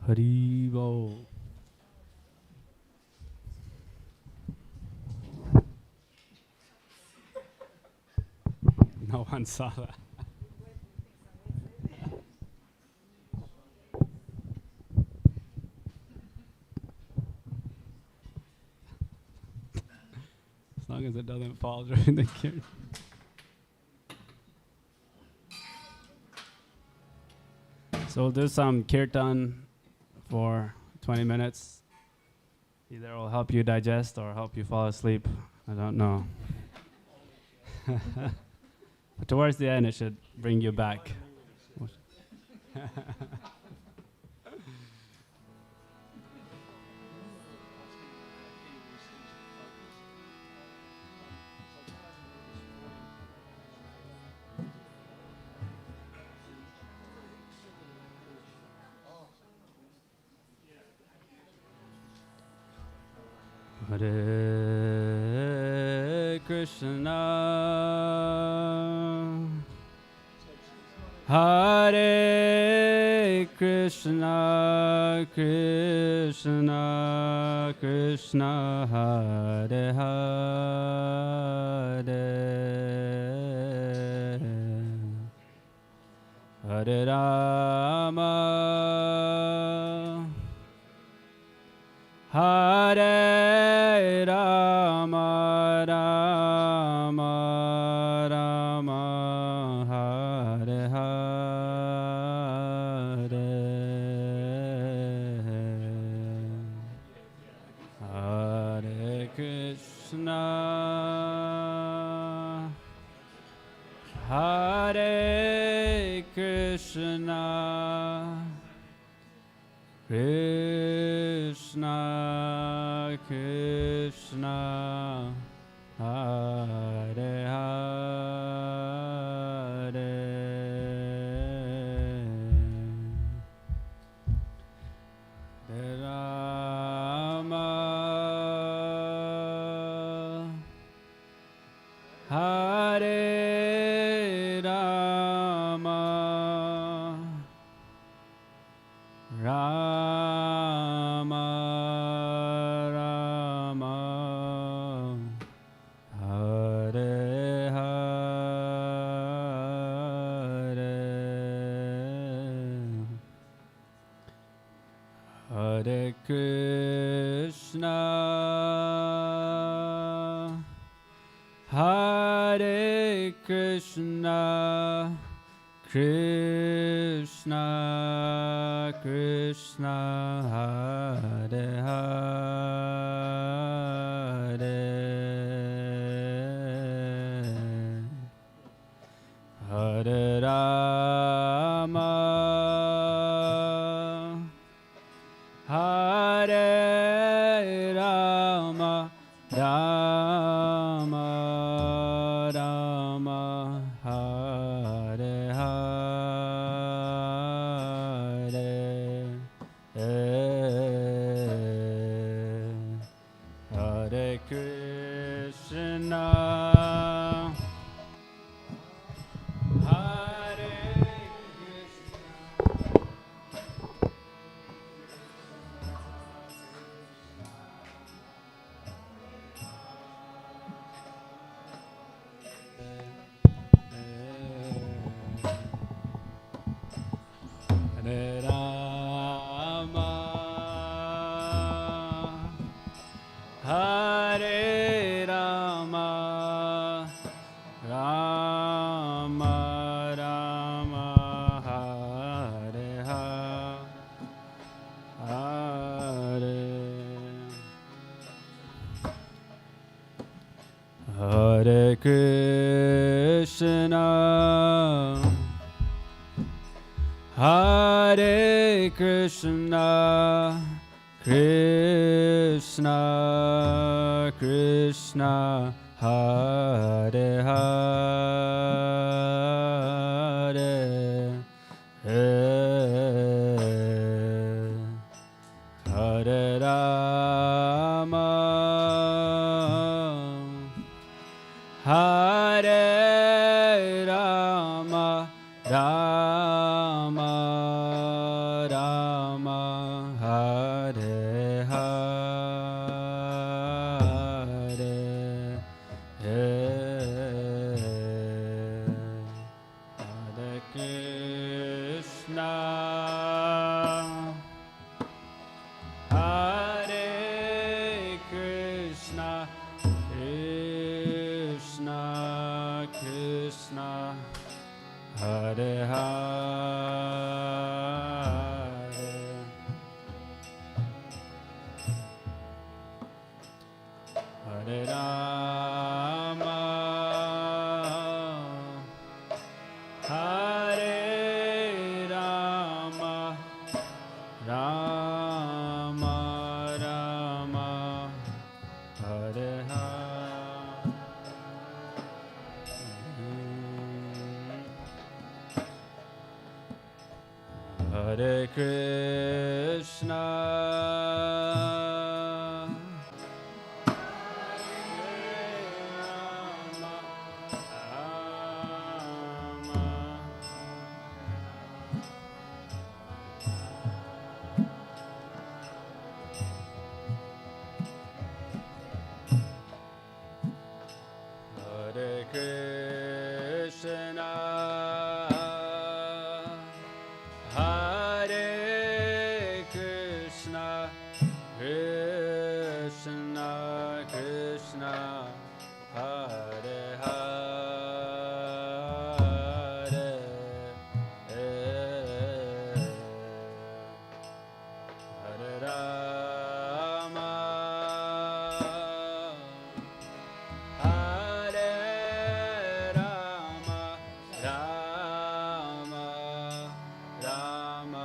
Haribo. No one saw that. As long as it doesn't fall during the kirtan. So we'll do some kirtan for 20 minutes. Either it will help you digest or help you fall asleep. I don't know. But towards the end, it should bring you back. Hare Krishna, Hare Krishna, Krishna Krishna, Hare Hare, Hare Rama, Hare Rama, Rama Rama, Hare Hare, Hare Krishna, Hare Krishna, Krishna Krishna, Hare Hare, Hare Rama, Hare Rama, Rama Rama, Hare Hare, Hare Krishna, Hare Krishna, Krishna Krishna, Hare Hare, Hare Rama, Hare Rama, Rama Rama, Hare Hare, Hare Krishna, Hare Hare Rama, Hare Rama, Rama Rama, Hare Hare, Hare Krishna, Hare Krishna, Krishna Krishna, Hare Hare, Hare Rama, Hare Rama, Rama Rama, Hare Hare Rama, Hare Rama, Rama Rama, Hare Hare Krishna, Hare Krishna, Hare Krishna, Krishna Krishna, Hare Hare, Hare Rama, Hare Rama, Rama Rama,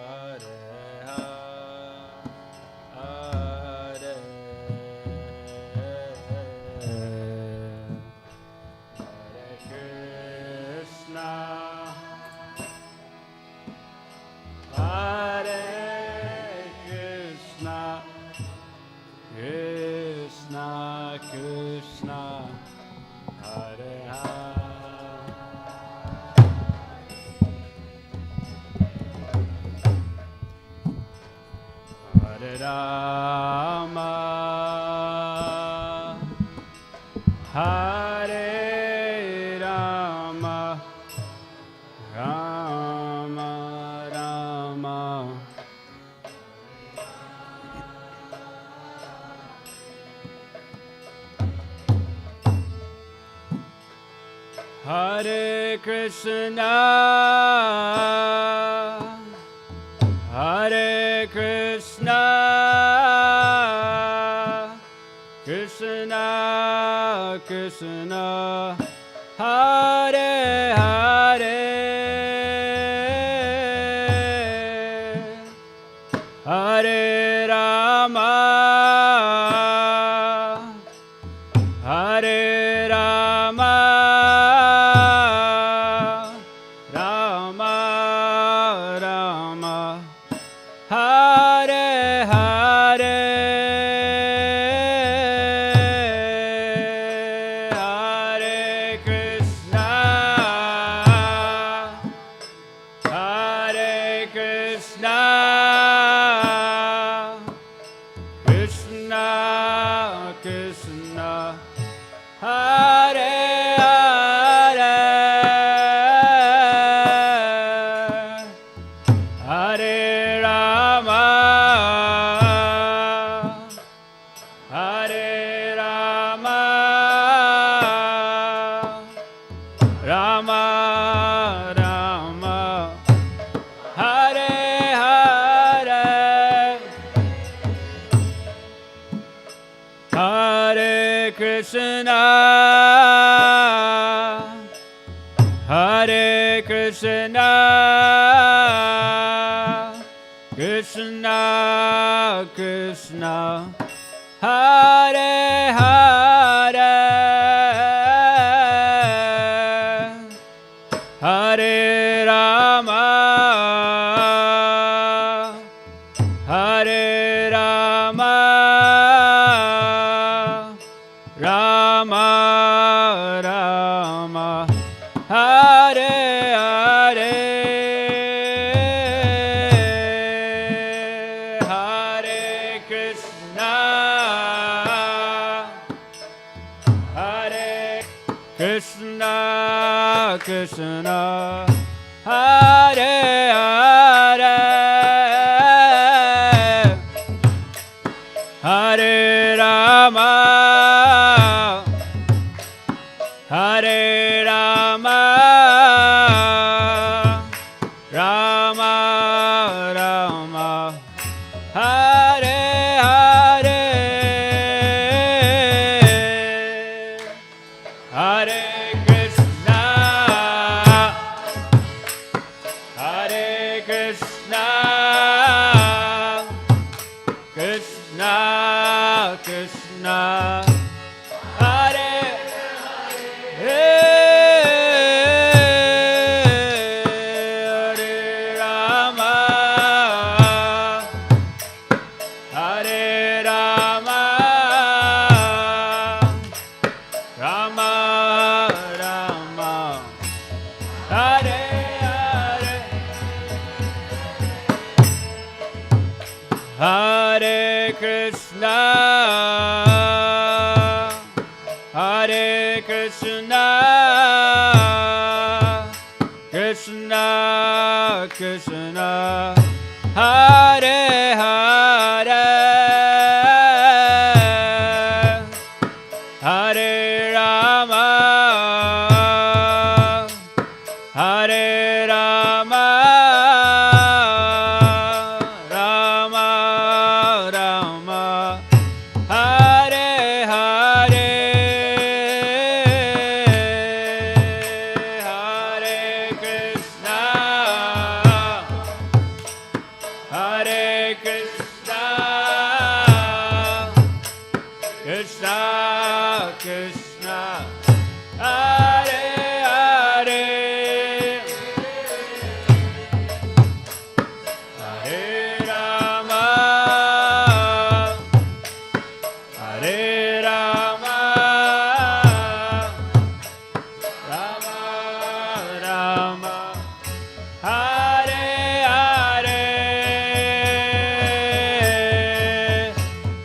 Hare Hare, Hare Krishna, Hare Krishna, Krishna Krishna, Hare Hare Rama, Hare Rama, Rama Rama, Hare Krishna, Hare Krishna, Krishna Krishna, Hare Hare, Hare Rama, Hare Rama, Rama Rama, Hare Hare, Hare Krishna, Hare Krishna, Krishna Krishna, Hare Hare, Hare Rama, Hare Rama, Rama Rama, Hare Hare, Hare Krishna, Hare Krishna, Krishna Krishna, Hare Hare, Hare Rama, Hare Rama, Rama Rama, Hare Hare, Hare Krishna, Hare Krishna, Krishna, Hare Hare, Hare Rama, Hare Rama, Hare Krishna, Krishna Krishna, Hare Hare, Hare Rama, Hare Rama, Rama Rama, Hare Hare, Hare Krishna, Hare Krishna, Krishna Krishna, Hare Hare, Hare Rama, Hare Rama, Rama Rama, Hare Hare,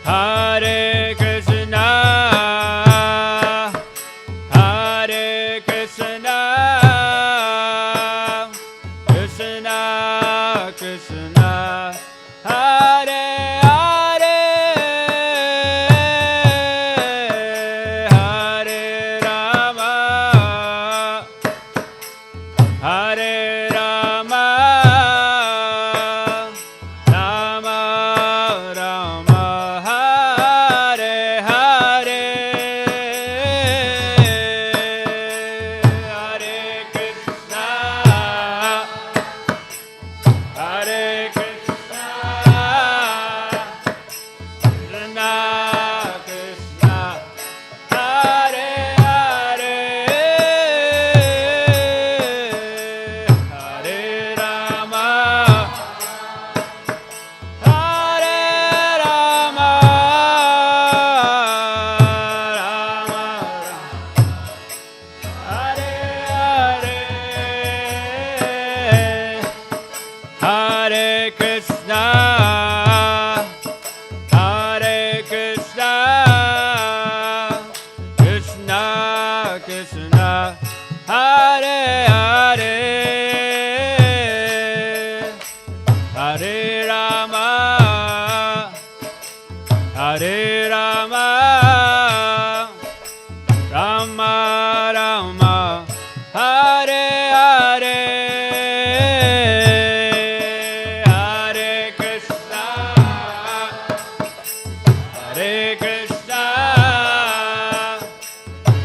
Hare Krishna, Hare Krishna, Krishna Krishna, Hare Hare, Hare Rama, Hare Rama, Rama Rama, Hare Hare, Hare Krishna, Hare Krishna, Krishna Krishna, Hare Hare, Hare Rama, Hare Rama, Rama Hare Hare, Hare Krishna, Hare Krishna, Krishna Krishna, Hare Hare, Hare Rama, Hare Rama, Rama Rama, Hare Hare, Hare Krishna, Hare Krishna,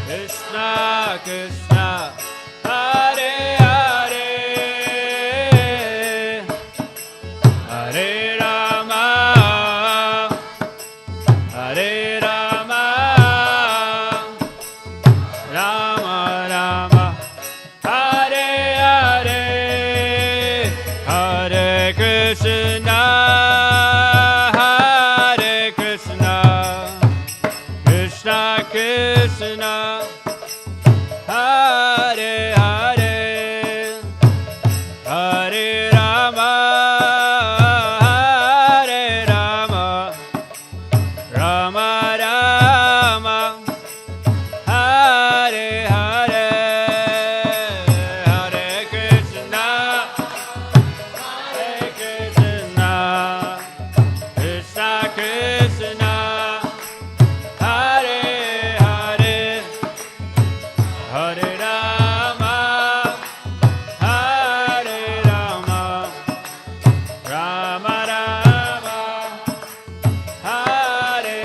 Krishna Krishna, Hare Hare, Hare Rama, Hare Rama, Rama Rama, Hare Hare, Hare Krishna, Hare Krishna, Krishna Krishna, Hare Hare, Hare Rama, Hare Rama, Rama Rama, Hare Hare, Hare Krishna, Hare Krishna, Krishna Krishna, Hare Hare, Hare Rama, Hare Rama, Rama Rama, Hare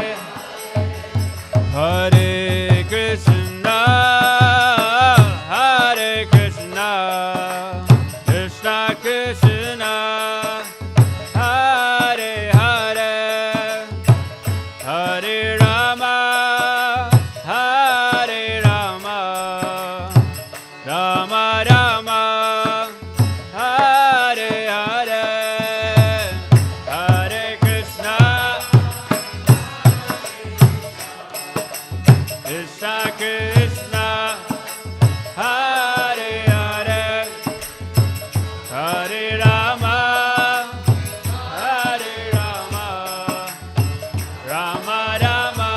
Hare Krishna, Hare Krishna, Krishna Krishna, Hare Hare, Hare Rama, Hare Rama, Rama Rama, Hare Hare, Hare Krishna, Krishna Krishna, Hare Hare, Hare Rama, Hare Rama, Rama Rama,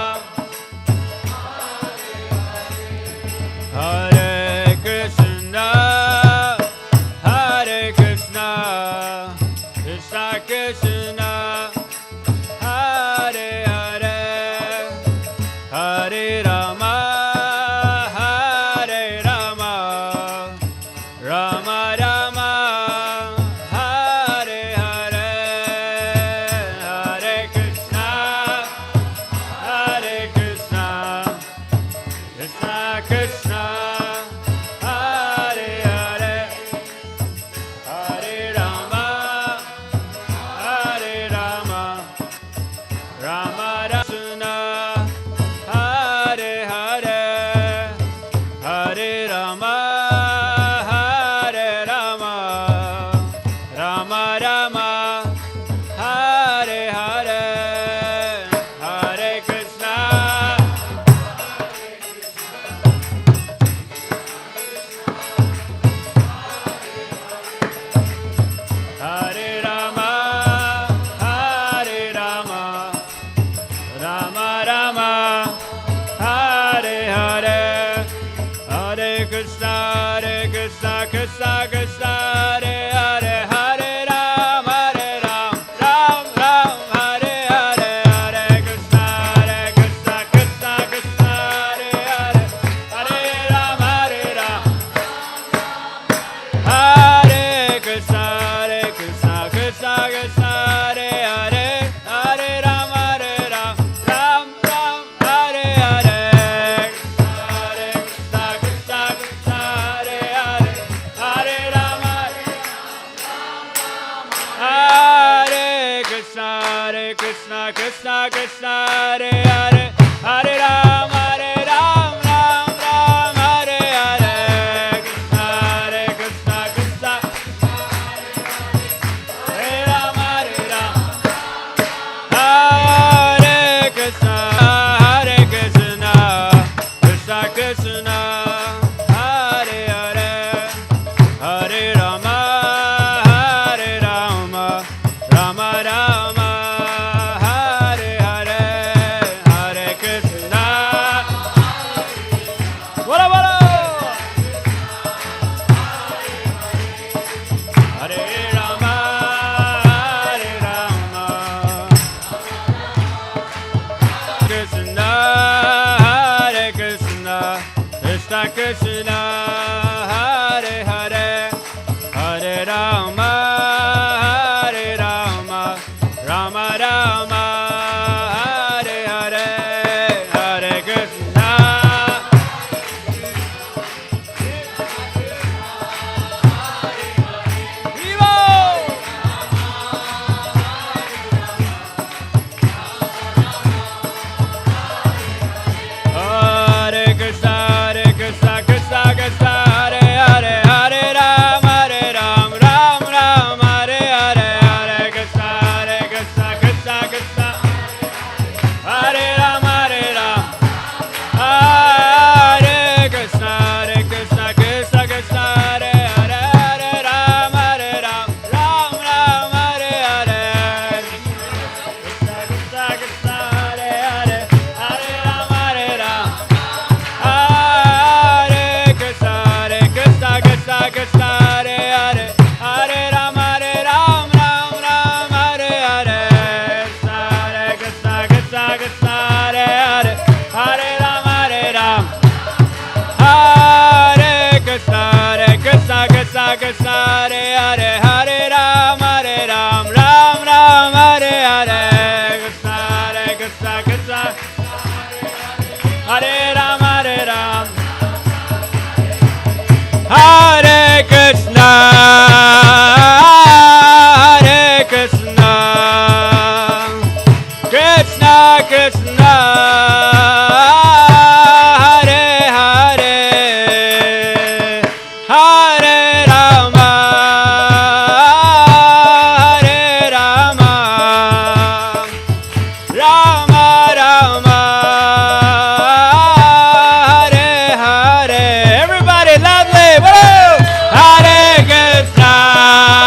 Everybody, lovely. Woo! Hare Krishna.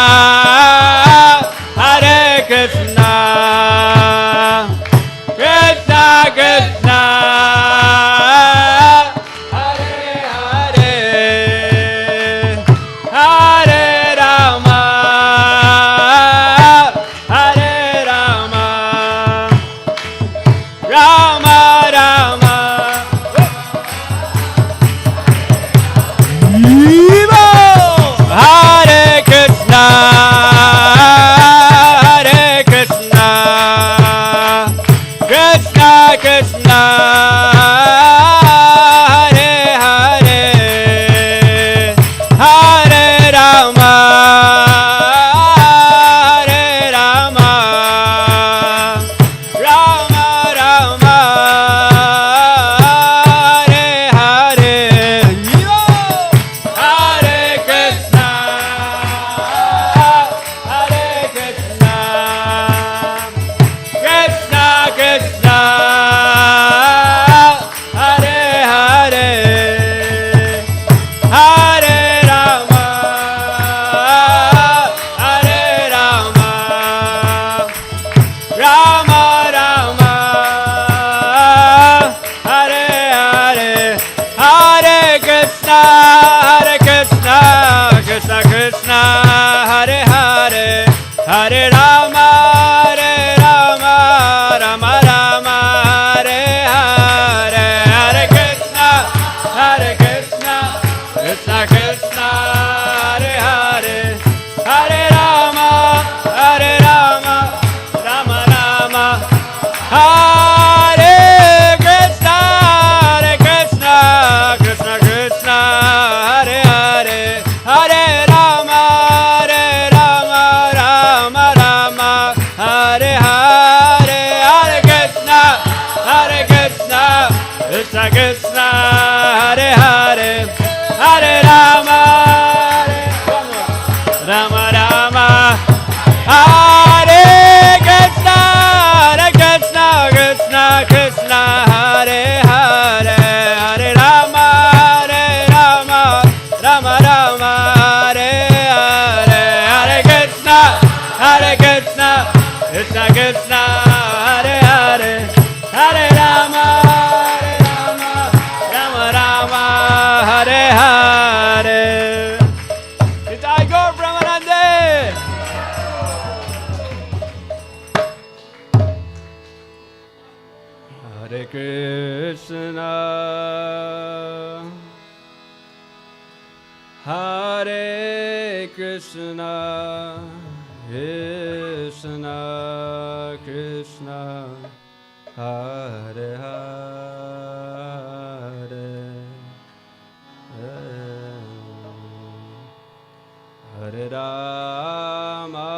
Krishna Krishna, Hare Hare, Hare Rama, Rama Rama, Hare Hare, Hare Krishna, Krishna Krishna, Hare Hare, Hare Rama, Rama Rama, Hare Krishna, Krishna Krishna, Hare Hare, Hare Rama, Rama Rama, Hare Hare, Hare Krishna, Krishna Krishna, Hare Hare, Hare Rama, Rama Rama, Hare Krishna, Krishna Krishna, Hare Hare, Hare Rama, Rama Rama, Hare Hare, Hare Krishna, Krishna Krishna, Hare Hare, Hare Rama, Rama Rama, Hare Hare. Jai Gaur Brahmanande. Hare Krishna, Hare Krishna, Krishna Krishna, Hare Hare, Hare Rama,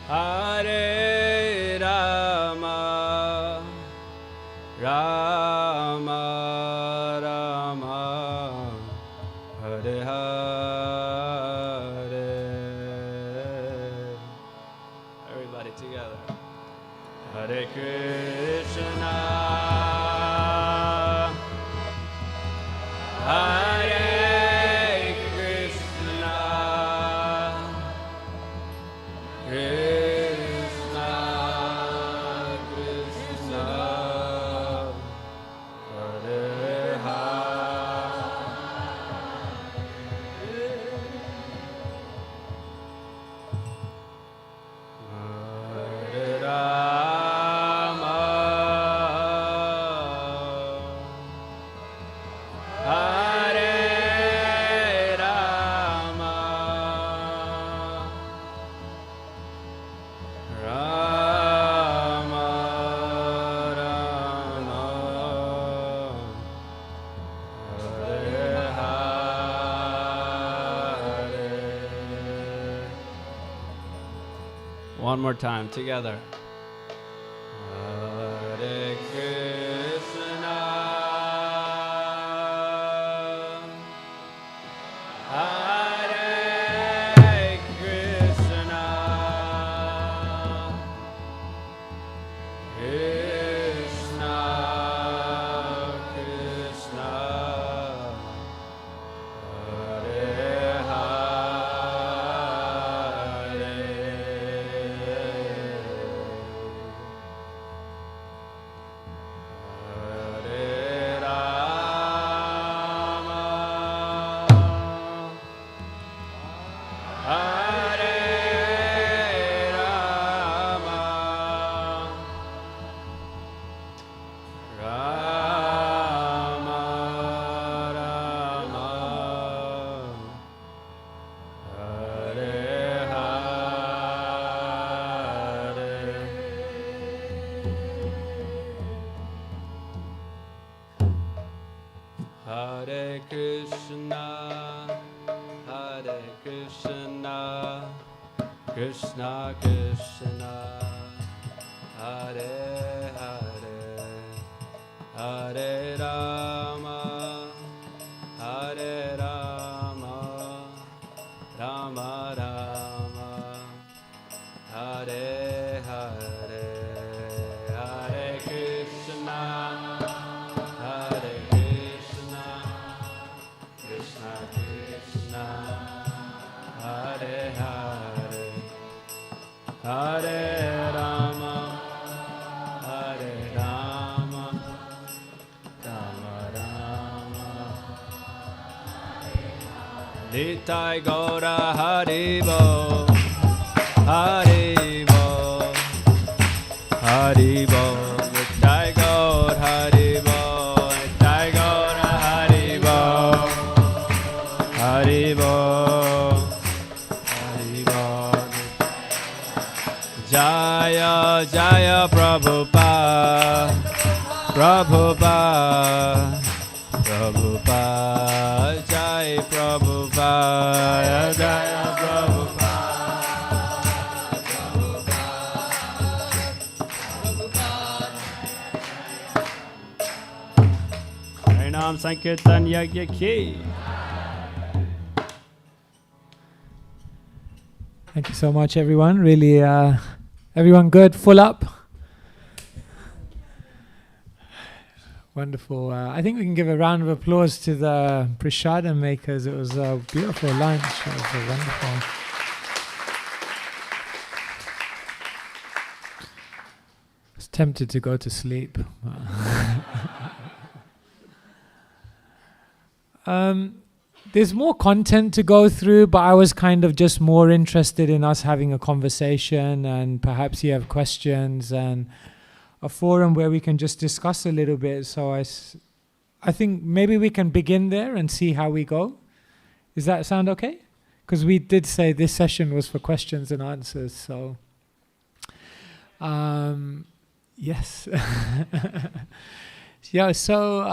Hare Rama, Rama Rama, Hare Hare. Everybody together. Hare Krishna, Hare Krishna, Krishna Krishna, Hare Hare, Hare Rama, Hare Rama, Rama Rama, Hare Hare. One more time together. Hare Krishna, Hare Krishna, Krishna Krishna, Hare Hare, Hare Rama, Hare Rama, Rama Rama, Hare Hare. Hare Krishna, Krishna Krishna, Hare Hare, Hare Rama, Rama Rama, Hare Hare, Hare Krishna, Krishna Krishna, Hare Hare, Hare Rama, Rama Nitai Gaura Haribo, Haribo, Haribo, Nitai Gaur Haribo, Nitai Gaura Haribo, Haribo, Haribo. Jaya Jaya Prabhupada, Prabhupada, Prabhupada, Jai Prabhupada, Jaya Prabhupada, Prabhupada. Harinam Sankirtan Yagya Ki. Thank you so much, everyone. Really, everyone good? Full up? Wonderful. I think we can give a round of applause to the prasadam makers. It was a beautiful lunch. It was wonderful. I was tempted to go to sleep. There's more content to go through, but I was kind of just more interested in us having a conversation, and perhaps you have questions and a forum where we can just discuss a little bit. So I think maybe we can begin there and see how we go. Does that sound okay? Because we did say this session was for questions and answers. So yes. Yeah, so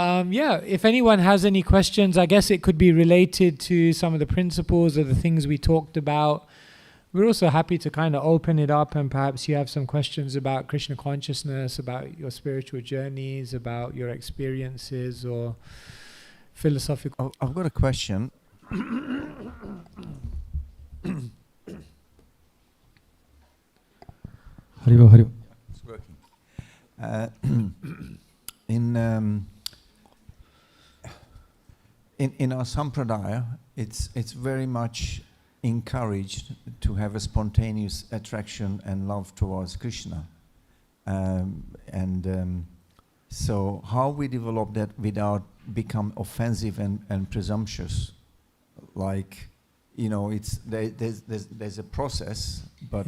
if anyone has any questions, I guess it could be related to some of the principles or the things we talked about. We're also happy to kind of open it up, and perhaps you have some questions about Krishna consciousness, about your spiritual journeys, about your experiences or philosophical. I've got a question. Haribo, Haribo. It's working. In our sampradaya, it's very much encouraged to have a spontaneous attraction and love towards Krishna, so how we develop that without become offensive and presumptuous, like, you know, there's a process, but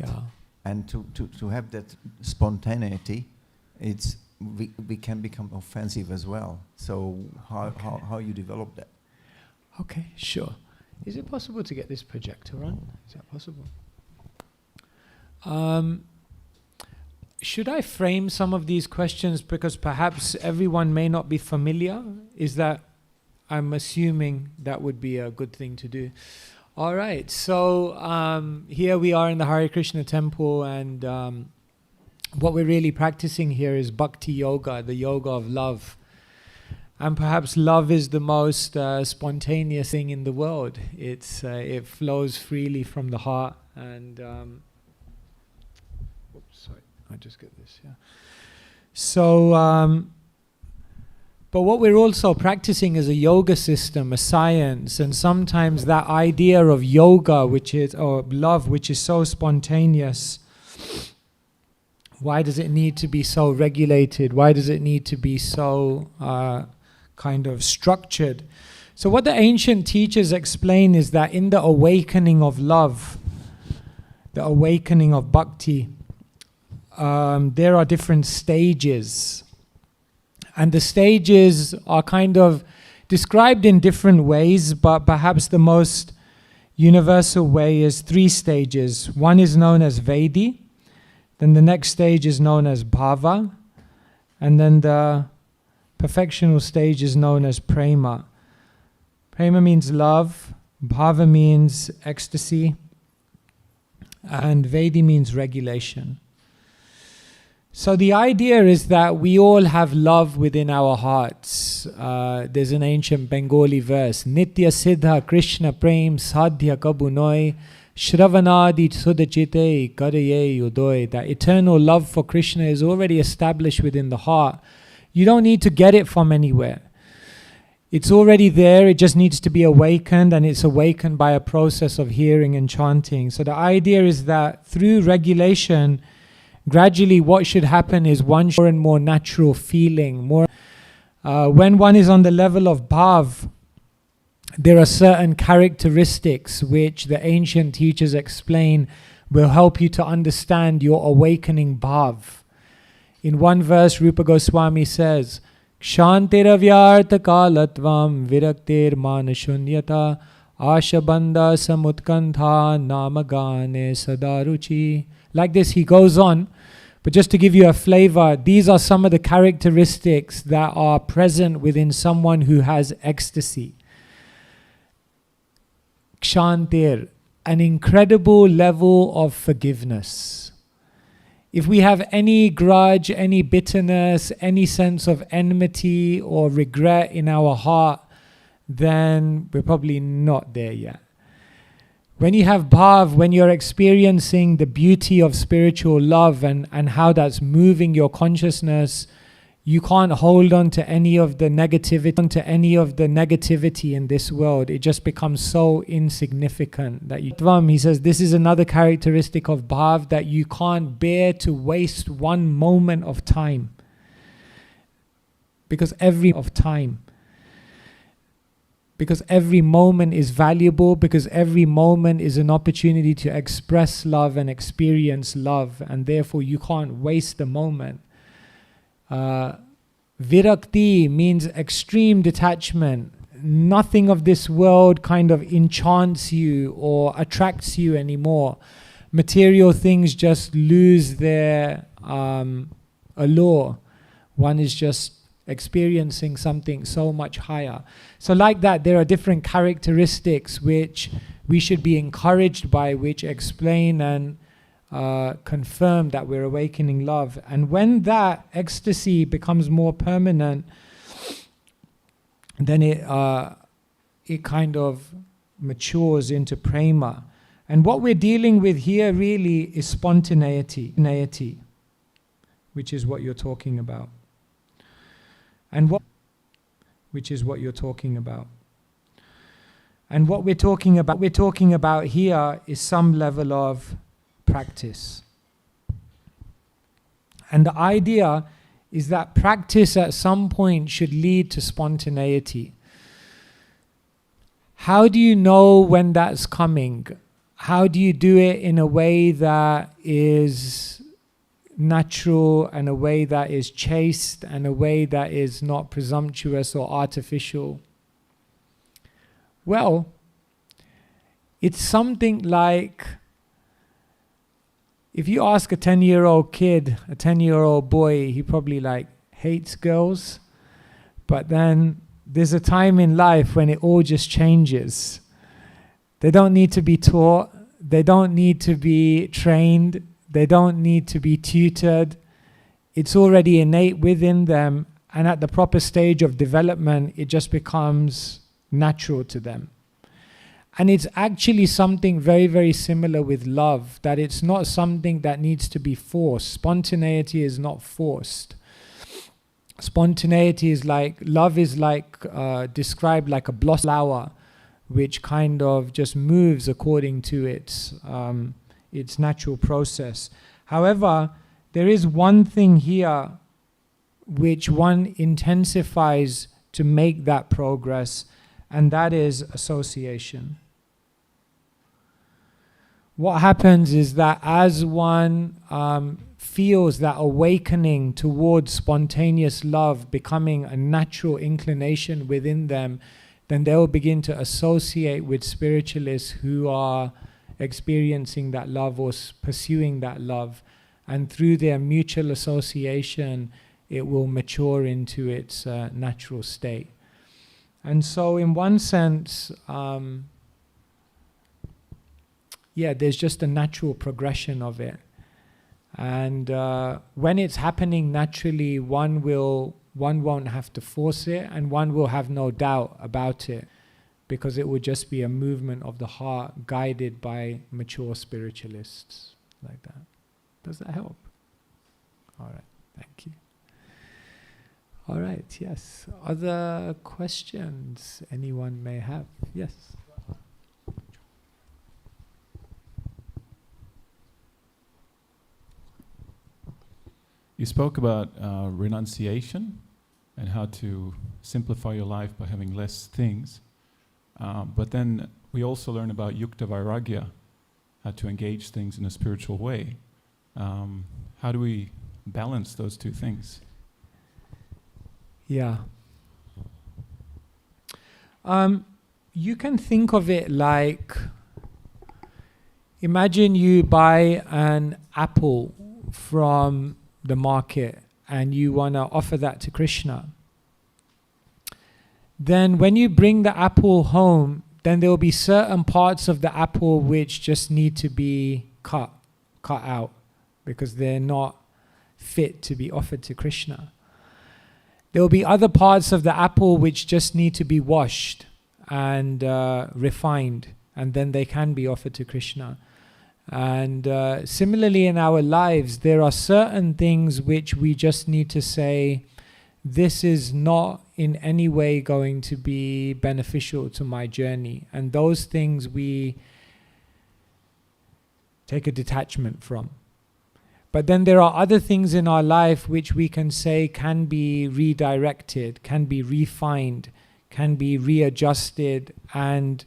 and to have that spontaneity, we can become offensive as well. So how you develop that? Okay, sure. Is it possible to get this projector on? Is that possible? Should I frame some of these questions, because perhaps everyone may not be familiar? Is that, I'm assuming that would be a good thing to do. All right, so here we are in the Hare Krishna temple, and what we're really practicing here is bhakti yoga, the yoga of love. And perhaps love is the most spontaneous thing in the world. It flows freely from the heart. And sorry, I just get this. Yeah. So, but what we're also practicing is a yoga system, a science, and sometimes that idea of yoga, or love, which is so spontaneous. Why does it need to be so regulated? Why does it need to be so kind of structured? So what the ancient teachers explain is that in the awakening of love, the awakening of bhakti, there are different stages. And the stages are kind of described in different ways, but perhaps the most universal way is 3 stages. One is known as Vaidhi, then the next stage is known as Bhava, and then the perfectional stage is known as Prema. Prema means love, Bhava means ecstasy, and Vaidhi means regulation. So the idea is that we all have love within our hearts. There's an ancient Bengali verse, Nitya Siddha Krishna Prem Sadhya Kabunoi Shravanadi Sudachite Karaye Udoy. That eternal love for Krishna is already established within the heart. You don't need to get it from anywhere. It's already there, it just needs to be awakened, and it's awakened by a process of hearing and chanting. So the idea is that through regulation, gradually what should happen is one more and more natural feeling. When one is on the level of bhav, there are certain characteristics which the ancient teachers explain will help you to understand your awakening bhav. In one verse, Rupa Goswami says, Kshantiravyartha kalatvam viraktir manashunyata ashabandha samutkantha namagane sadaruchi. Like this, he goes on. But just to give you a flavor, these are some of the characteristics that are present within someone who has ecstasy. Kshantir, an incredible level of forgiveness. If we have any grudge, any bitterness, any sense of enmity or regret in our heart, then we're probably not there yet. When you have bhav, when you're experiencing the beauty of spiritual love and how that's moving your consciousness, you can't hold on to any of the negativity in this world. It just becomes so insignificant that you. He says this is another characteristic of bhav, that you can't bear to waste one moment of time. Because every moment is valuable, because every moment is an opportunity to express love and experience love, and therefore you can't waste the moment. Virakti means extreme detachment. Nothing of this world kind of enchants you or attracts you anymore. Material things just lose their allure. One is just experiencing something so much higher. So like that, there are different characteristics which we should be encouraged by, which explain and confirm that we're awakening love. And when that ecstasy becomes more permanent, then it kind of matures into prema. And what we're dealing with here really is spontaneity, which is what you're talking about. And what we're talking about here is some level of practice. And the idea is that practice at some point should lead to spontaneity. How do you know when that's coming? How do you do it in a way that is natural, and a way that is chaste, and a way that is not presumptuous or artificial? Well, it's something like, if you ask a 10-year-old kid, a 10-year-old boy, he probably hates girls. But then there's a time in life when it all just changes. They don't need to be taught. They don't need to be trained. They don't need to be tutored. It's already innate within them. And at the proper stage of development, it just becomes natural to them. And it's actually something very, very similar with love, that it's not something that needs to be forced. Spontaneity is not forced. Spontaneity is love is described like a blossom flower, which kind of just moves according to its natural process. However, there is one thing here which one intensifies to make that progress, and that is association. What happens is that as one feels that awakening towards spontaneous love becoming a natural inclination within them, then they will begin to associate with spiritualists who are experiencing that love or pursuing that love. And through their mutual association, it will mature into its natural state. And so in one sense, there's just a natural progression of it. And when it's happening naturally, one won't have to force it, and one will have no doubt about it, because it would just be a movement of the heart guided by mature spiritualists like that. Does that help? All right, thank you. All right, yes. Other questions anyone may have? Yes. You spoke about renunciation and how to simplify your life by having less things. But then we also learn about yukta vairagya, how to engage things in a spiritual way. How do we balance those two things? Yeah. You can think of it like, imagine you buy an apple from the market and you want to offer that to Krishna. Then when you bring the apple home, then there will be certain parts of the apple which just need to be cut out, because they're not fit to be offered to Krishna. There will be other parts of the apple which just need to be washed and refined, and then they can be offered to Krishna. And similarly in our lives, there are certain things which we just need to say, this is not in any way going to be beneficial to my journey. And those things we take a detachment from. But then there are other things in our life which we can say can be redirected, can be refined, can be readjusted and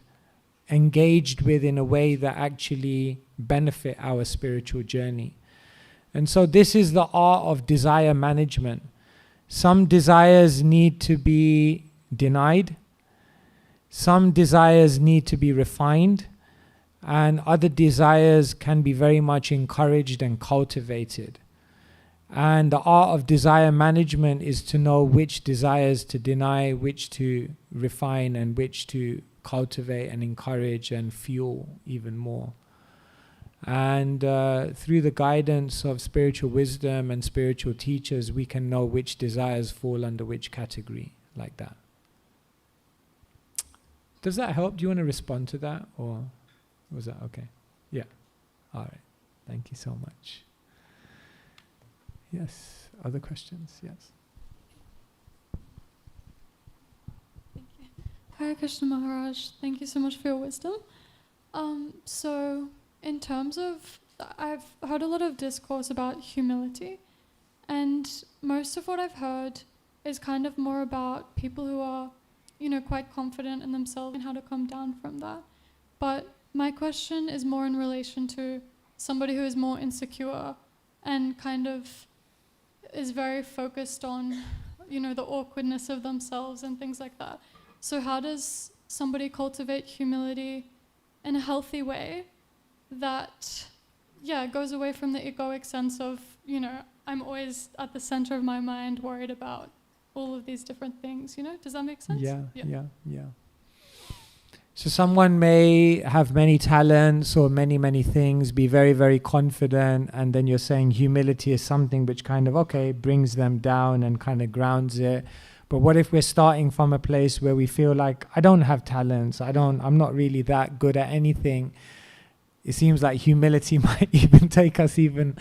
engaged with in a way that actually benefit our spiritual journey. And so this is the art of desire management. Some desires need to be denied, some desires need to be refined, and other desires can be very much encouraged and cultivated. And the art of desire management is to know which desires to deny, which to refine, and which to cultivate and encourage and fuel even more. And through the guidance of spiritual wisdom and spiritual teachers, we can know which desires fall under which category, like that. Does that help? Do you want to respond to that, or was that okay? Yeah. All right. Thank you so much. Yes. Other questions? Yes. Thank you. Hare Krishna Maharaj, thank you so much for your wisdom. So in terms of, I've heard a lot of discourse about humility, and most of what I've heard is kind of more about people who are, quite confident in themselves and how to come down from that. But my question is more in relation to somebody who is more insecure and kind of is very focused on, the awkwardness of themselves and things like that. So how does somebody cultivate humility in a healthy way that, goes away from the egoic sense of, I'm always at the center of my mind worried about all of these different things, Does that make sense? Yeah. So someone may have many talents or many things, be very, very confident, and then you're saying humility is something which kind of, brings them down and kind of grounds it. But what if we're starting from a place where we feel like, I don't have talents, I'm not really that good at anything? It seems like humility might even take us even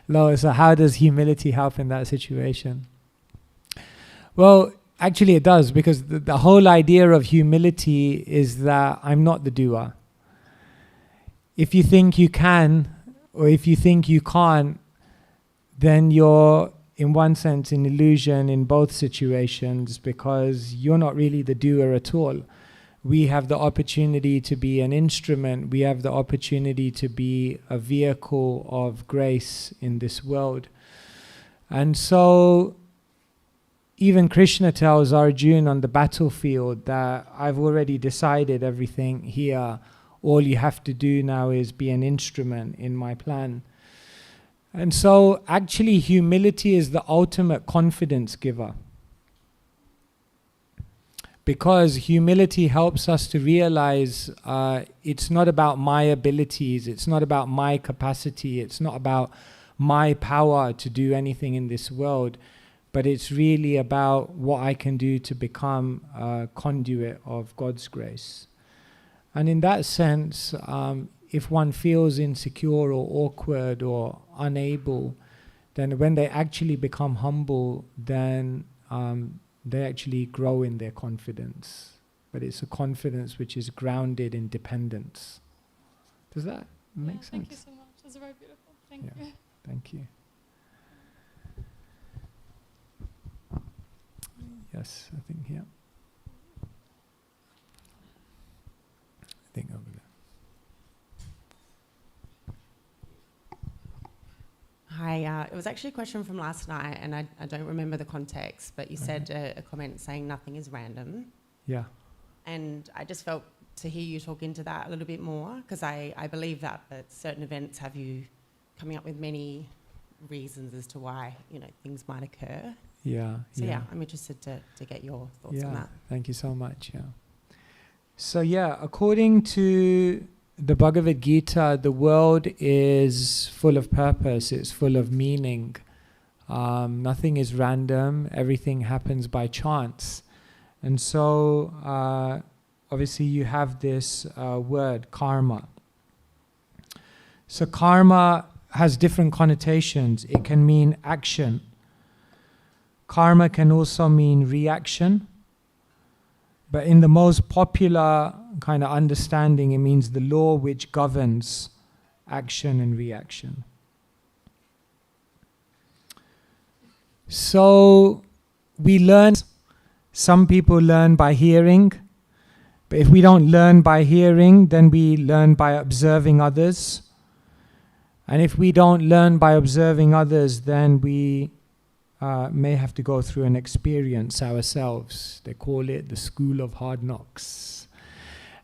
lower. So how does humility help in that situation? Well, actually it does, because the whole idea of humility is that I'm not the doer. If you think you can, or if you think you can't, then you're in one sense in illusion in both situations, because you're not really the doer at all. We have the opportunity to be an instrument. We have the opportunity to be a vehicle of grace in this world. And so even Krishna tells Arjuna on the battlefield that I've already decided everything here. All you have to do now is be an instrument in my plan. And so actually humility is the ultimate confidence giver. Because humility helps us to realize it's not about my abilities, it's not about my capacity, it's not about my power to do anything in this world, but it's really about what I can do to become a conduit of God's grace. And in that sense, if one feels insecure or awkward or unable, then when they actually become humble, then they actually grow in their confidence. But it's a confidence which is grounded in dependence. Does that make sense? Thank you so much. That's very beautiful. Thank you. Thank you. Yes, I think, It was actually a question from last night, and I don't remember the context, but you said a comment saying nothing is random. Yeah. And I just felt to hear you talk into that a little bit more, because I believe that certain events have you coming up with many reasons as to why, things might occur. Yeah. So I'm interested to get your thoughts on that. Thank you so much. Yeah. So according to the Bhagavad Gita, the world is full of purpose, it's full of meaning. Nothing is random, everything happens by chance. And so, obviously you have this word, karma. So karma has different connotations. It can mean action. Karma can also mean reaction. But in the most popular kind of understanding, it means the law which governs action and reaction. So we learn, some people learn by hearing, but if we don't learn by hearing, then we learn by observing others. And if we don't learn by observing others, then we may have to go through an experience ourselves. They call it the school of hard knocks.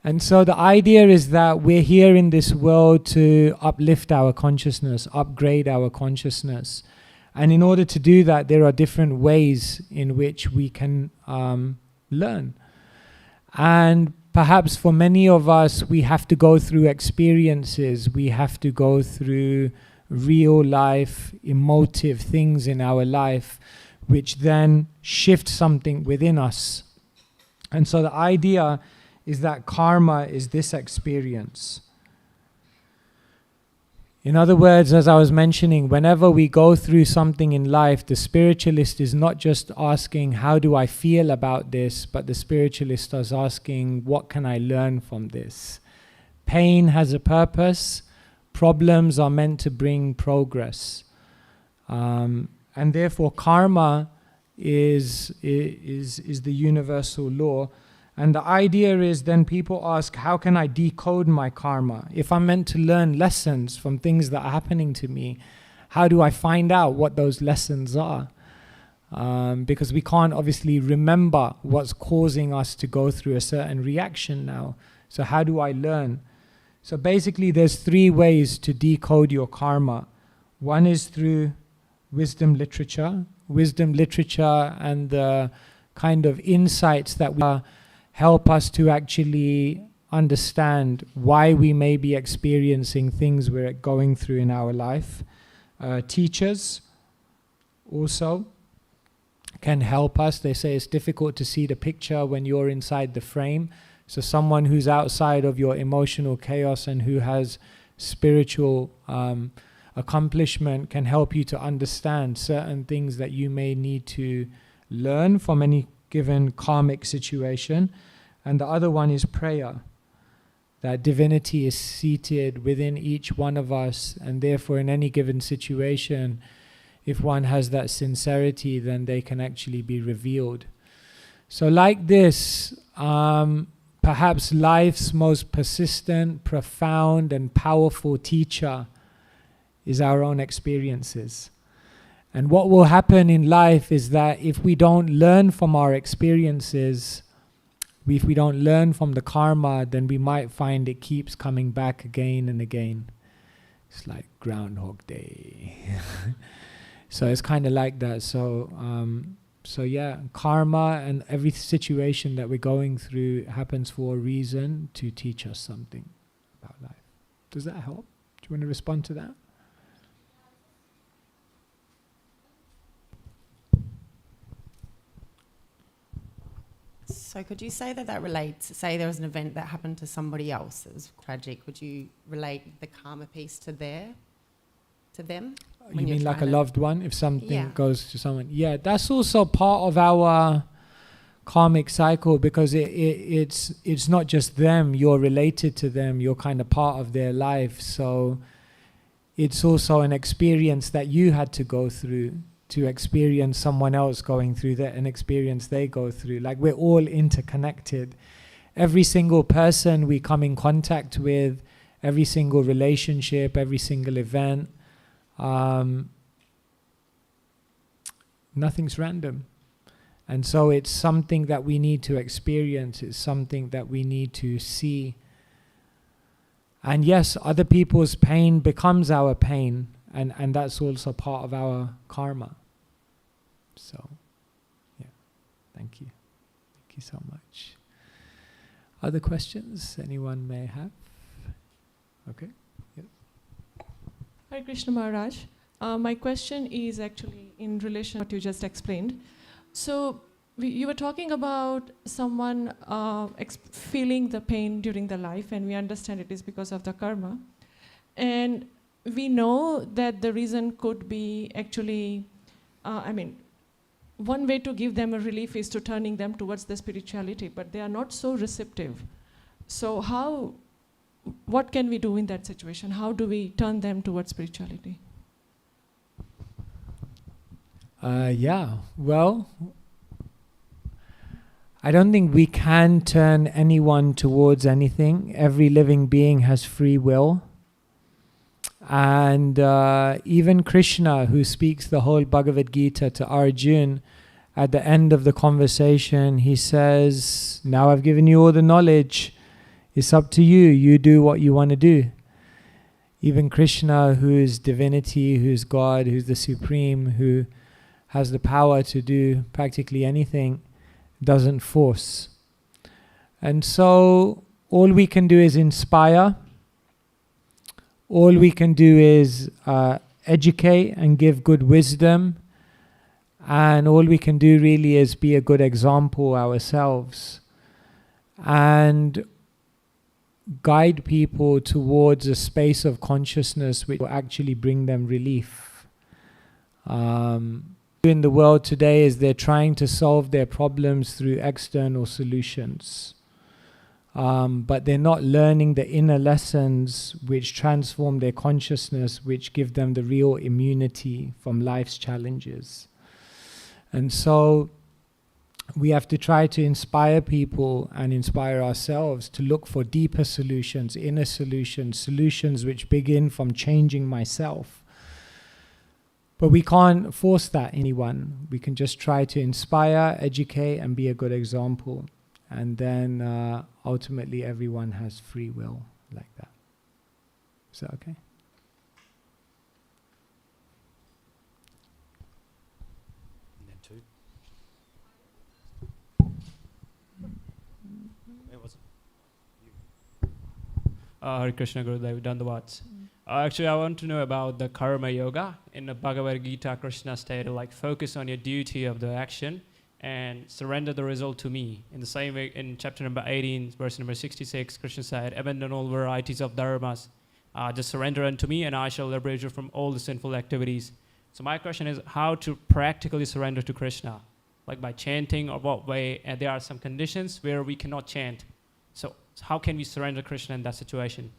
And so the idea is that we're here in this world to uplift our consciousness, upgrade our consciousness. And in order to do that, there are different ways in which we can learn. And perhaps for many of us, we have to go through experiences. We have to go through real life, emotive things in our life, which then shift something within us. And so the idea is that karma is this experience. In other words, as I was mentioning, whenever we go through something in life, the spiritualist is not just asking, how do I feel about this? But the spiritualist is asking, what can I learn from this? Pain has a purpose. Problems are meant to bring progress. And therefore, karma is the universal law. And the idea is then people ask, how can I decode my karma? If I'm meant to learn lessons from things that are happening to me, how do I find out what those lessons are? Because we can't obviously remember what's causing us to go through a certain reaction now. So how do I learn? So basically there's 3 ways to decode your karma. One is through wisdom literature. Wisdom literature and the kind of insights that we help us to actually understand why we may be experiencing things we're going through in our life. Teachers also can help us. They say it's difficult to see the picture when you're inside the frame. So someone who's outside of your emotional chaos and who has spiritual accomplishment can help you to understand certain things that you may need to learn from any given karmic situation. And the other one is prayer. That divinity is seated within each one of us, and therefore in any given situation, if one has that sincerity, then they can actually be revealed. So like this, perhaps life's most persistent, profound, and powerful teacher is our own experiences. And what will happen in life is that if we don't learn from our experiences, if we don't learn from the karma, then we might find it keeps coming back again and again. It's like Groundhog Day. So it's kind of like that. So yeah, karma and every situation that we're going through happens for a reason to teach us something about life. Does that help? Do you want to respond to that? So could you say that relates, say there was an event that happened to somebody else that was tragic, would you relate the karma piece to them? You mean like a loved one, if something goes to someone? Yeah, that's also part of our karmic cycle, because it's not just them, you're related to them, you're kind of part of their life. So it's also an experience that you had to go through to experience someone else going through that, an experience they go through. Like, we're all interconnected. Every single person we come in contact with, every single relationship, every single event, Nothing's random. And so it's something that we need to experience. It's something that we need to see. And yes, other people's pain becomes our pain, and that's also part of our karma. So, yeah, thank you. Thank you so much. Other questions anyone may have? Okay. Yep. Hare Krishna Maharaj. My question is actually in relation to what you just explained. So you were talking about someone feeling the pain during the life, and we understand it is because of the karma. And we know that the reason could be actually, one way to give them a relief is to turning them towards the spirituality, but they are not so receptive. So what can we do in that situation? How do we turn them towards spirituality? Well, I don't think we can turn anyone towards anything. Every living being has free will. And even Krishna, who speaks the whole Bhagavad Gita to Arjuna, at the end of the conversation, he says, now I've given you all the knowledge. It's up to you. You do what you want to do. Even Krishna, who is divinity, who's God, who's the Supreme, who has the power to do practically anything, doesn't force. And so all we can do is inspire. All we can do is educate and give good wisdom. And all we can do really is be a good example ourselves. And guide people towards a space of consciousness which will actually bring them relief. In the world today is they're trying to solve their problems through external solutions. But they're not learning the inner lessons which transform their consciousness, which give them the real immunity from life's challenges. And so we have to try to inspire people and inspire ourselves to look for deeper solutions, inner solutions, solutions which begin from changing myself. But we can't force that anyone. We can just try to inspire, educate, and be a good example. And then ultimately everyone has free will like that. Is that okay? Hare Krishna Gurudev Dandavats. Actually, I want to know about the karma yoga. In the Bhagavad Gita, Krishna stated, like, focus on your duty of the action and surrender the result to me. In the same way, in chapter number 18, verse number 66, Krishna said, abandon all varieties of dharmas. Just surrender unto me and I shall liberate you from all the sinful activities. So my question is how to practically surrender to Krishna, like by chanting or what way? And there are some conditions where we cannot chant. So how can we surrender Krishna in that situation?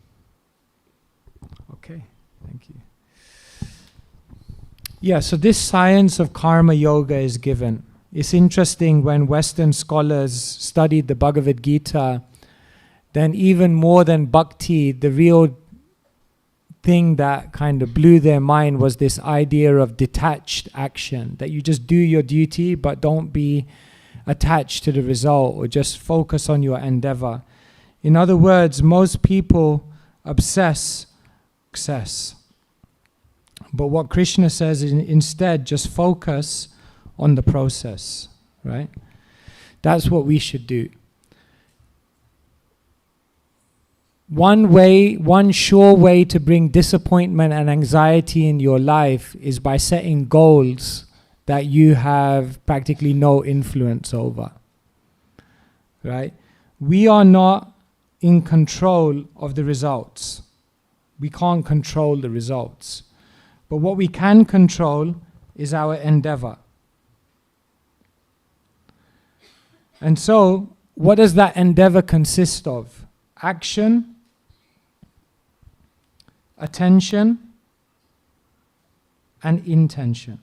Okay, thank you. Yeah, so this science of karma yoga is given. It's interesting when Western scholars studied the Bhagavad Gita, then even more than bhakti, the real thing that kind of blew their mind was this idea of detached action, that you just do your duty but don't be attached to the result or just focus on your endeavor. In other words, most people obsess success. But what Krishna says is instead just focus on the process, right? That's what we should do. One sure way to bring disappointment and anxiety in your life is by setting goals that you have practically no influence over, right? We are not in control of the results. We can't control the results. But what we can control is our endeavor. And so, what does that endeavor consist of? Action, attention, and intention.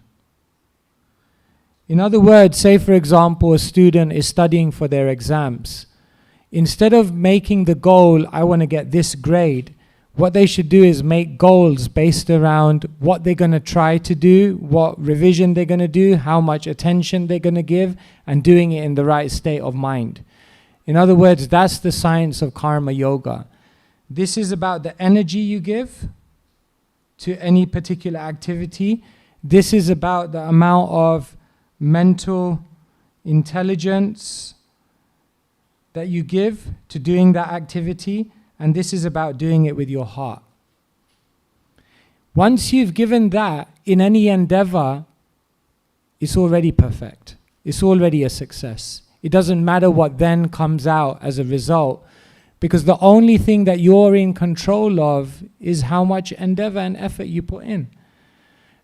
In other words, say for example, a student is studying for their exams. Instead of making the goal, I want to get this grade, What they should do is make goals based around what they're going to try to do, what revision they're going to do, how much attention they're going to give, and doing it in the right state of mind. In other words, that's the science of karma yoga. This is about the energy you give to any particular activity. This is about the amount of mental intelligence that you give to doing that activity, and this is about doing it with your heart. Once you've given that in any endeavor, it's already perfect. It's already a success. It doesn't matter what then comes out as a result, because the only thing that you're in control of is how much endeavor and effort you put in.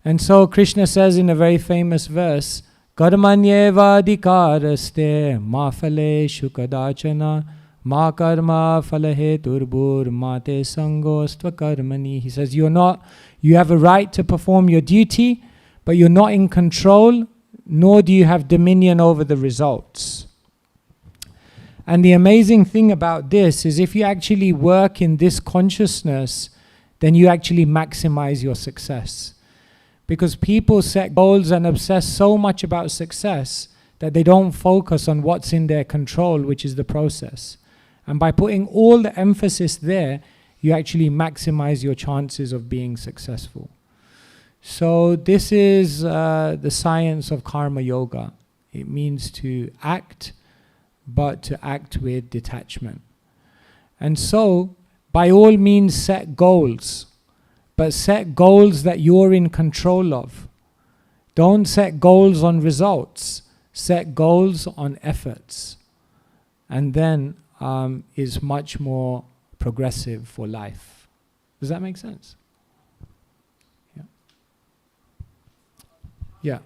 And so Krishna says in a very famous verse, Karmanyeva adhikaraste ma phaleshu kadachana ma karma phalaheturbhur mate sangostva karmani. He says, you have a right to perform your duty, but you're not in control, nor do you have dominion over the results. And the amazing thing about this is if you actually work in this consciousness, then you actually maximize your success. Because people set goals and obsess so much about success that they don't focus on what's in their control, which is the process. And by putting all the emphasis there, you actually maximize your chances of being successful. So this is the science of karma yoga. It means to act, but to act with detachment. And so, by all means, set goals, but set goals that you're in control of. Don't set goals on results, set goals on efforts. And then is much more progressive for life. Does that make sense? Yeah. Yeah.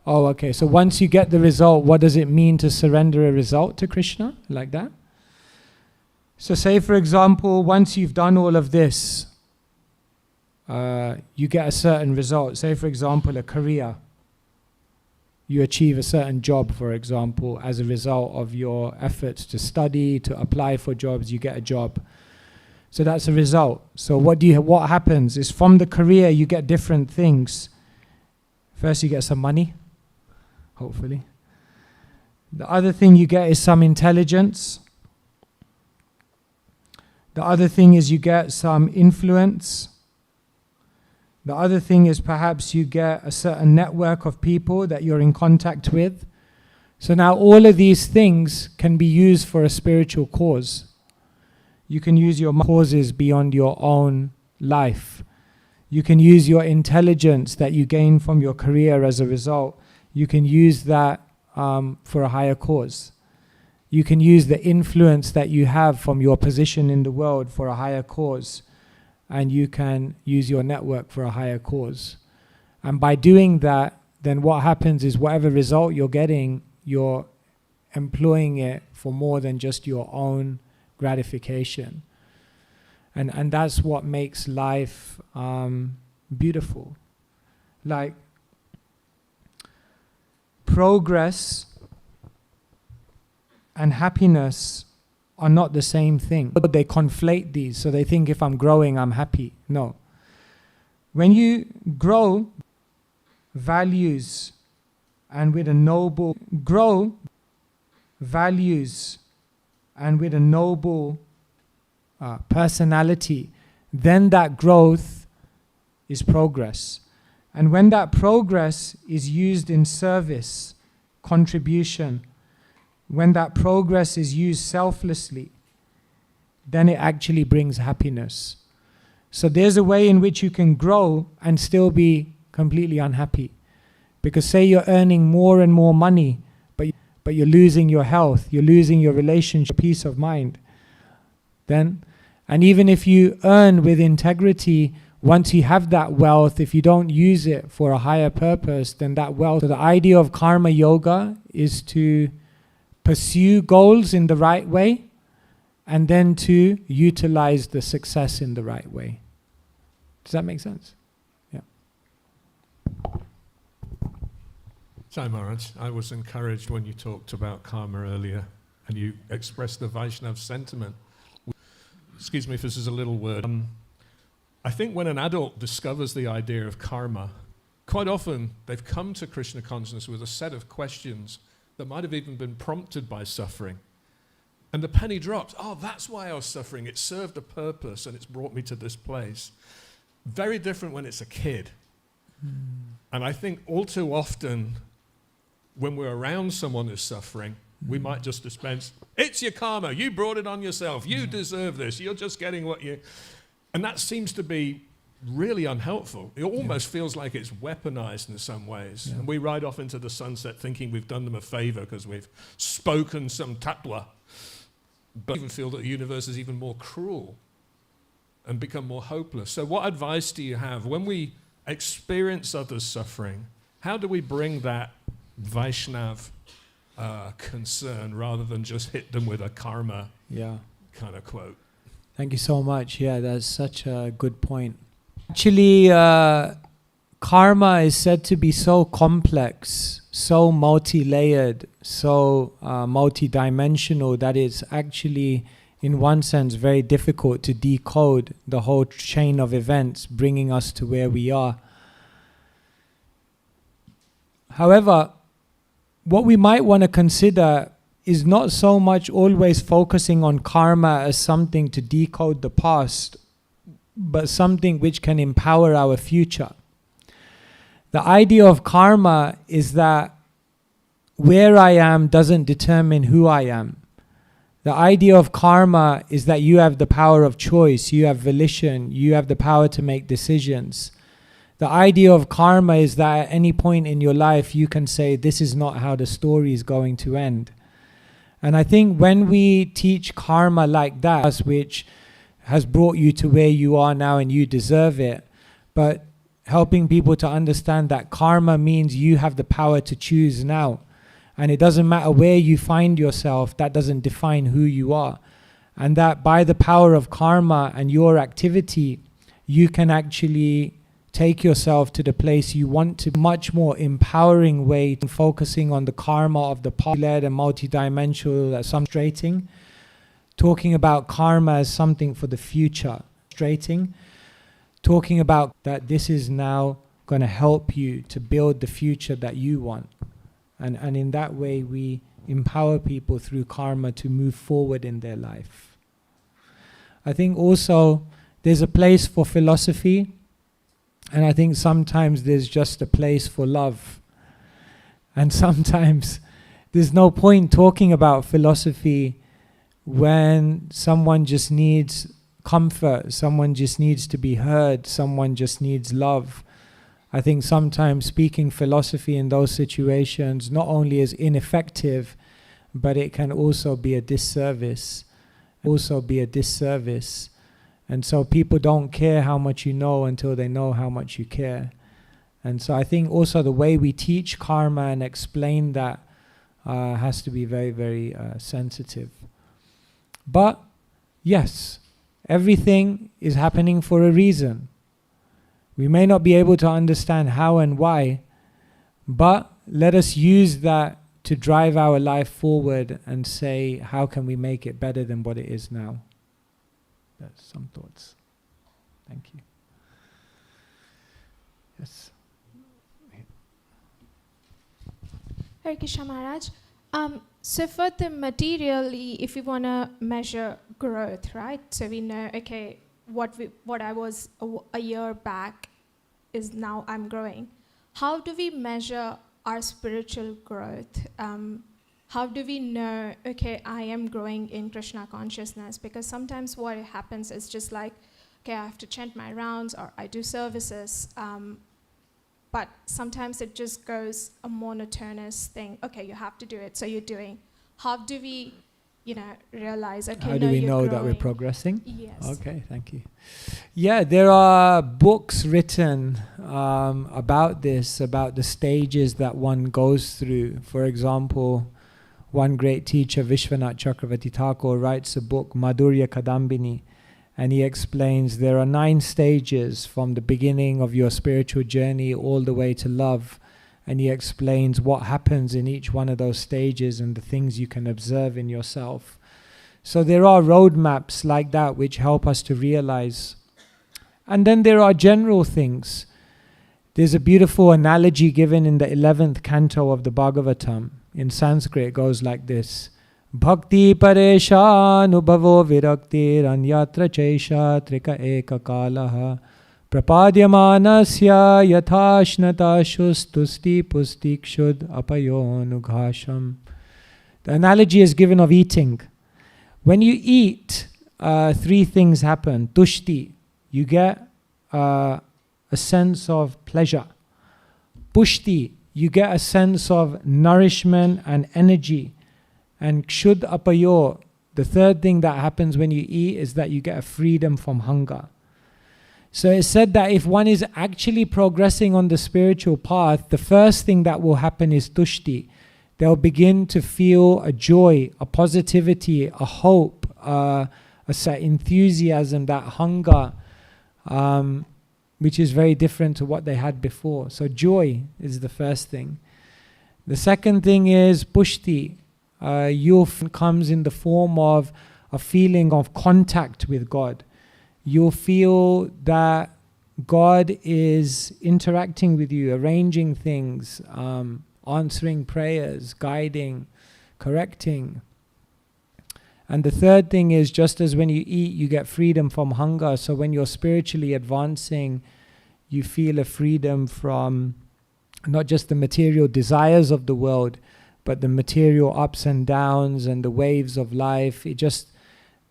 Oh, okay. So once you get the result, what does it mean to surrender a result to Krishna? Like that? So say, for example, once you've done all of this, you get a certain result. Say, for example, a career. You achieve a certain job, for example, as a result of your efforts to study, to apply for jobs, you get a job. So that's a result. So what happens is from the career you get different things. First you get some money, hopefully. The other thing you get is some intelligence. The other thing is you get some influence. The other thing is perhaps you get a certain network of people that you're in contact with. So now all of these things can be used for a spiritual cause. You can use your causes beyond your own life. You can use your intelligence that you gain from your career as a result. You can use that for a higher cause. You can use the influence that you have from your position in the world for a higher cause. And you can use your network for a higher cause. And by doing that, then what happens is whatever result you're getting, you're employing it for more than just your own gratification. And that's what makes life beautiful. Like, progress and happiness are not the same thing. They conflate these, so they think if I'm growing, I'm happy. No. When you grow values and with a noble personality, then that growth is progress. And when that progress is used in service, contribution, when that progress is used selflessly, then it actually brings happiness. So there's a way in which you can grow and still be completely unhappy. Because say you're earning more and more money, but you're losing your health, you're losing your relationship, peace of mind. And even if you earn with integrity, once you have that wealth, if you don't use it for a higher purpose, then that wealth. So the idea of karma yoga is to pursue goals in the right way, and then to utilize the success in the right way. Does that make sense? Yeah. Sai Maharaj, I was encouraged when you talked about karma earlier and you express the Vaishnav sentiment. Excuse me if this is a little word. I think when an adult discovers the idea of karma, quite often they've come to Krishna consciousness with a set of questions that might have even been prompted by suffering. And the penny drops. Oh, that's why I was suffering. It served a purpose and it's brought me to this place. Very different when it's a kid. And I think all too often when we're around someone who's suffering, we might just dispense, it's your karma, you brought it on yourself, you deserve this, you're just getting what you... And that seems to be really unhelpful. It almost feels like it's weaponized in some ways. And we ride off into the sunset thinking we've done them a favor because we've spoken some tatwa. But I even feel that the universe is even more cruel and become more hopeless. So what advice do you have when we experience others suffering? How do we bring that Vaishnav concern rather than just hit them with a karma kind of quote? Thank you so much. Yeah, that's such a good point. Actually, karma is said to be so complex, so multi-layered, so multi-dimensional that it's actually, in one sense, very difficult to decode the whole chain of events bringing us to where we are. However, what we might want to consider is not so much always focusing on karma as something to decode the past, but something which can empower our future. The idea of karma is that where I am doesn't determine who I am. The idea of karma is that you have the power of choice, you have volition, you have the power to make decisions. The idea of karma is that at any point in your life you can say, this is not how the story is going to end. And I think when we teach karma like that, which has brought you to where you are now and you deserve it, but helping people to understand that karma means you have the power to choose now. And it doesn't matter where you find yourself, that doesn't define who you are. And that by the power of karma and your activity, you can actually take yourself to the place you want to. Much more empowering way than focusing on the karma of the past-led and multidimensional frustrating. Talking about karma as something for the future. Talking about that this is now going to help you to build the future that you want. And in that way we empower people through karma to move forward in their life. I think also there's a place for philosophy, and I think sometimes there's just a place for love. And sometimes there's no point talking about philosophy when someone just needs comfort, someone just needs to be heard, someone just needs love. I think sometimes speaking philosophy in those situations not only is ineffective, but it can also be a disservice. And so people don't care how much you know until they know how much you care. And so I think also the way we teach karma and explain that has to be very, very sensitive. But yes, everything is happening for a reason. We may not be able to understand how and why, but let us use that to drive our life forward and say, how can we make it better than what it is now? That's some thoughts. Thank you. Yes. Hare Krishna Maharaj. So for the materially, if we want to measure growth, right? So we know, okay, what I was a year back is now I'm growing. How do we measure our spiritual growth? How do we know, okay, I am growing in Krishna consciousness? Because sometimes what happens is just like, okay, I have to chant my rounds or I do services, but sometimes it just goes a monotonous thing. Okay, you have to do it, so you're doing. How do we, realize, okay, how do we know growing. that we're progressing? Yes. Okay, thank you. Yeah, there are books written about this, about the stages that one goes through. For example, one great teacher, Vishwanath Chakravarti Thakur, writes a book, Madhurya Kadambini, and he explains there are 9 stages from the beginning of your spiritual journey all the way to love. and he explains what happens in each one of those stages and the things you can observe in yourself. So there are roadmaps like that which help us to realize. And then there are general things. There's a beautiful analogy given in the 11th canto of the Bhagavatam. In Sanskrit it goes like this: Bhakti paresha anubhavo viraktir anyatra chaisha trika eka kalaha prapadyamanasya yathashnata shustusti pustikshud apayonughasham. The analogy is given of eating. When you eat, three things happen. Tushti, you get a sense of pleasure. Pushti, you get a sense of nourishment and energy. And kshud apayo, the third thing that happens when you eat is that you get a freedom from hunger. So it's said that if one is actually progressing on the spiritual path, the first thing that will happen is tushti. They'll begin to feel a joy, a positivity, a hope, a set enthusiasm, that hunger, which is very different to what they had before. So joy is the first thing. The second thing is pushti. Youth comes in the form of a feeling of contact with God. You'll feel that God is interacting with you, arranging things, answering prayers, guiding, correcting. And the third thing is, just as when you eat, you get freedom from hunger. So when you're spiritually advancing, you feel a freedom from not just the material desires of the world, but the material ups and downs and the waves of life.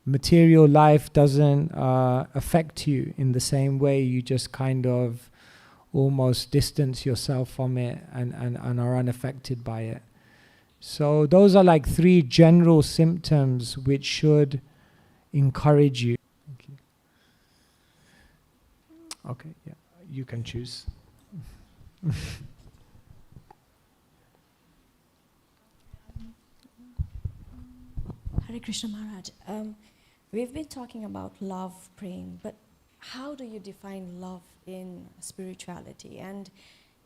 Material life doesn't affect you in the same way. You just kind of almost distance yourself from it and are unaffected by it. So those are like three general symptoms which should encourage you. Thank you. Okay, yeah, you can choose. Hare Krishna Maharaj. We've been talking about love, praying, but how do you define love in spirituality? And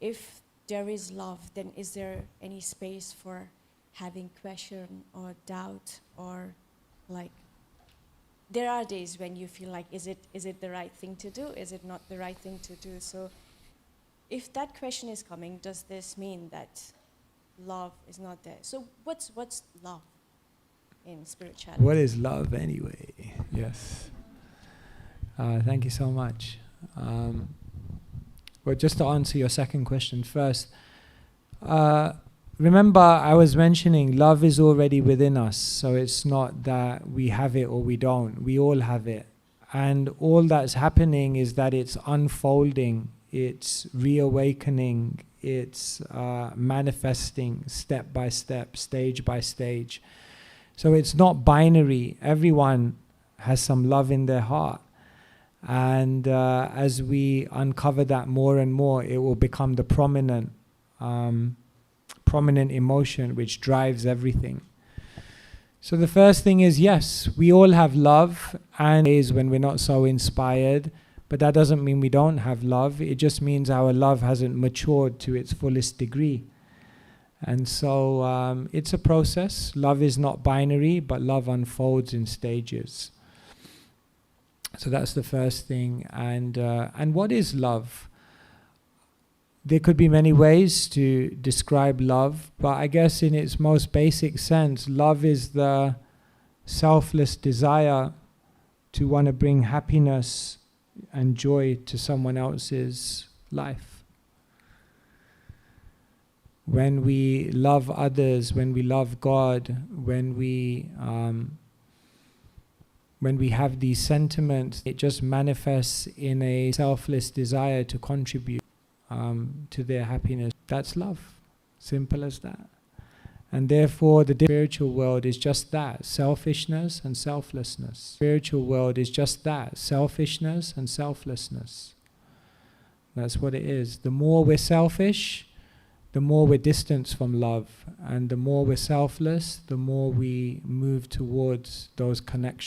if there is love, then is there any space for having question or doubt, or like, there are days when you feel like, is it the right thing to do? Is it not the right thing to do? So if that question is coming, does this mean that love is not there? So what's love in spirituality? What is love anyway? Yes. Thank you so much. Well, just to answer your second question first, remember I was mentioning love is already within us, so it's not that we have it or we don't. We all have it. And all that's happening is that it's unfolding, it's reawakening, it's manifesting step by step, stage by stage. So it's not binary. Everyone has some love in their heart. And as we uncover that more and more, it will become the prominent emotion which drives everything. So the first thing is, yes, we all have love, and days when we're not so inspired, but that doesn't mean we don't have love. It just means our love hasn't matured to its fullest degree. And so it's a process. Love is not binary, but love unfolds in stages. So that's the first thing. And what is love? There could be many ways to describe love, but I guess in its most basic sense, love is the selfless desire to want to bring happiness and joy to someone else's life. When we love others, when we love God, when we have these sentiments, it just manifests in a selfless desire to contribute to their happiness. That's love. Simple as that. And therefore the spiritual world is just that, selfishness and selflessness. Spiritual world is just that, selfishness and selflessness. That's what it is. The more we're selfish, the more we're distanced from love. And the more we're selfless, the more we move towards those connections.